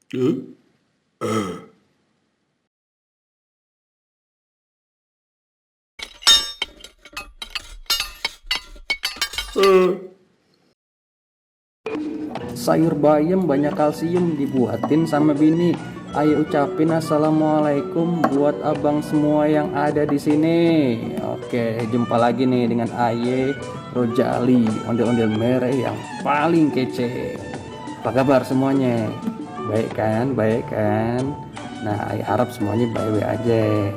Sayur bayam banyak kalsium dibuatin sama bini. Ayo ucapin assalamualaikum buat abang semua yang ada di sini. Oke, jumpa lagi nih dengan Aye Rojali, ondel-ondel merah yang paling kece. Apa kabar semuanya? Baik kan? Baik kan? Nah, Aye harap semuanya baik-baik aja.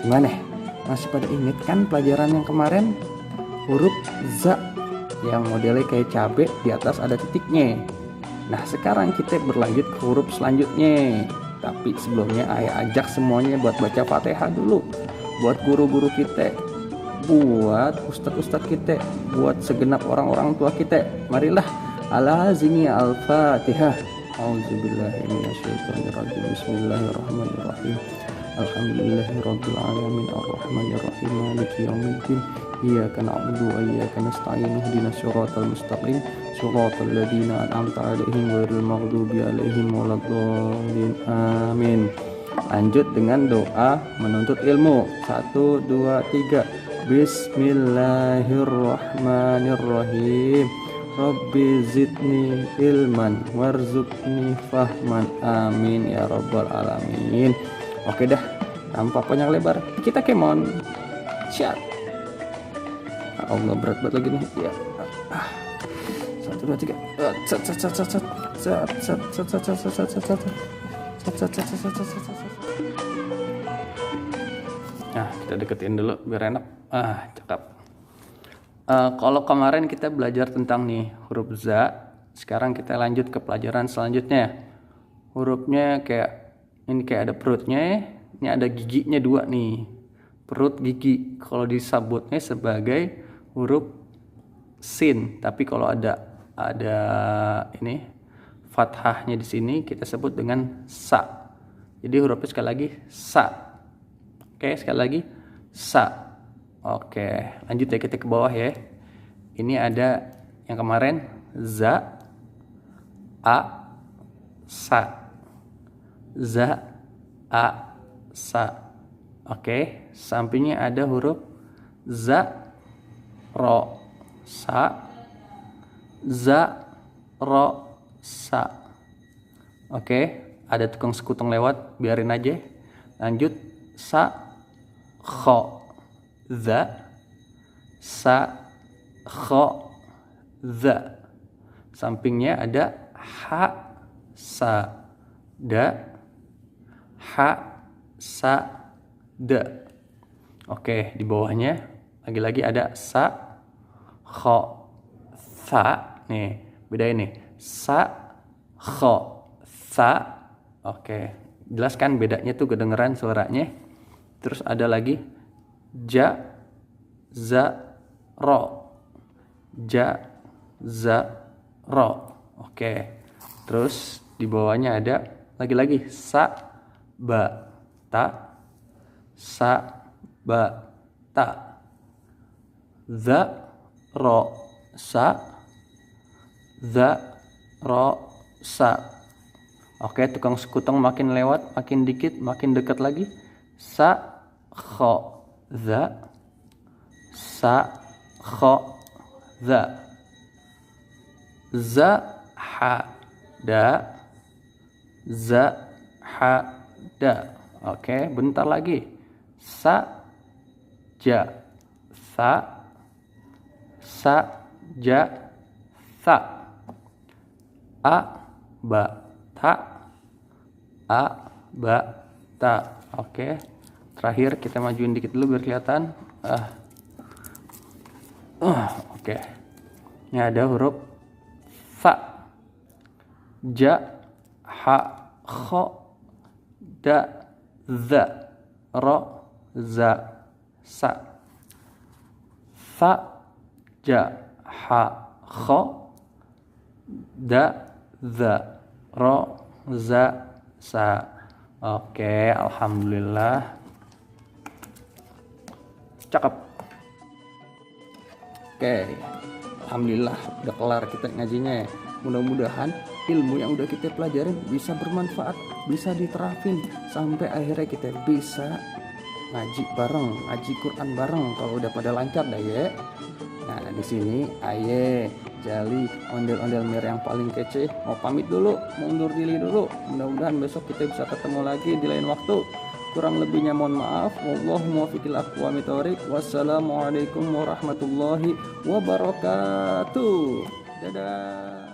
Gimana? Masih pada inget kan pelajaran yang kemarin? Huruf za yang modelnya kayak cabe, di atas ada titiknya. Nah, sekarang kita berlanjut ke huruf selanjutnya. Tapi sebelumnya ayah ajak semuanya buat baca Fatihah dulu. Buat guru-guru kita, buat ustadz-ustadz kita, buat segenap orang-orang tua kita. Marilah ala zini al-Fatihah. Auzubillahi minasyaitonirrajim. Bismillahirrahmanirrahim. Alhamdulillahirabbil alamin arrahmanirrahim maliki yaumiddin. Iyyaka na'budu wa iyyaka nasta'in ihdinas siratal mustaqim siratal ladzina an'amta 'alaihim ghairil maghdubi 'alaihim waladdallin. Amin. Lanjut dengan doa menuntut ilmu. 1 2 3. Bismillahirrahmanirrahim. Rabbi zidni ilman warzuqni fahman. Amin ya rabbal alamin. Oke dah, tanpa panjang lebar, kita kemon. Chat. Allah, berat banget lagi nih. Ya. 1 2 3. Nah, kita deketin dulu biar enak. Cakep. Kalau kemarin kita belajar tentang nih huruf za, sekarang kita lanjut ke pelajaran selanjutnya. Hurufnya kayak ini, kayak ada perutnya, ini ada giginya 2 nih. Perut gigi. Kalau disebutnya sebagai huruf sin, tapi kalau ada ini fathahnya di sini kita sebut dengan sa. Jadi hurufnya sekali lagi sa. Oke, sekali lagi sa. Oke, lanjut ya, kita ke bawah ya. Ini ada yang kemarin za, a, sa. Za, a, sa. Oke, sampingnya ada huruf za, ro, sa. Za, ro, sa. Oke, ada tukang sekutung lewat, biarin aja. Lanjut, sa, kho, za, sa, kho, za. Sampingnya ada ha, sa, da, ha, sa, da. Oke, di bawahnya lagi-lagi ada sa, kho, sa. Nih, beda ini. Sa, kho, sa. Oke, jelas kan bedanya tuh, kedengeran suaranya. Terus ada lagi ja, za, ro. Ja, za, ro. Oke. Terus di bawahnya ada lagi-lagi sa, ba, ta. Sa, ba, ta. Za, ro, sa. Za, ro, sa. Oke, tukang sekutung makin lewat, makin dikit, makin dekat lagi. Sa, kho, za. Sa, kho, za. Za, ha, da. Za, ha, da. Oke, bentar lagi. Sa, ja, sa. Sa, ja, sa. A, ba, ta. A, ba, ta. Oke. Terakhir kita majuin dikit dulu biar kelihatan. Oke. Ini ada huruf fa. Ja, ha, kho, da, za, ro, za, sa. Fa, ja, ha, kho, da, za, ro, za, sa. Oke, alhamdulillah. Cakep. Oke, alhamdulillah udah kelar kita ngajinya. Mudah-mudahan ilmu yang udah kita pelajarin bisa bermanfaat, bisa diterapin sampai akhirnya kita bisa ngaji bareng, ngaji Quran bareng kalau udah pada lancar dah ya. Nah di sini Aye, Jali, ondel-ondel mir yang paling kece mau pamit dulu, mau undur diri dulu. Mudah-mudahan besok kita bisa ketemu lagi di lain waktu. Kurang lebihnya mohon maaf. Wallahu muwaffiqil aqwamit thoriq. Wassalamualaikum warahmatullahi wabarakatuh. Dadah.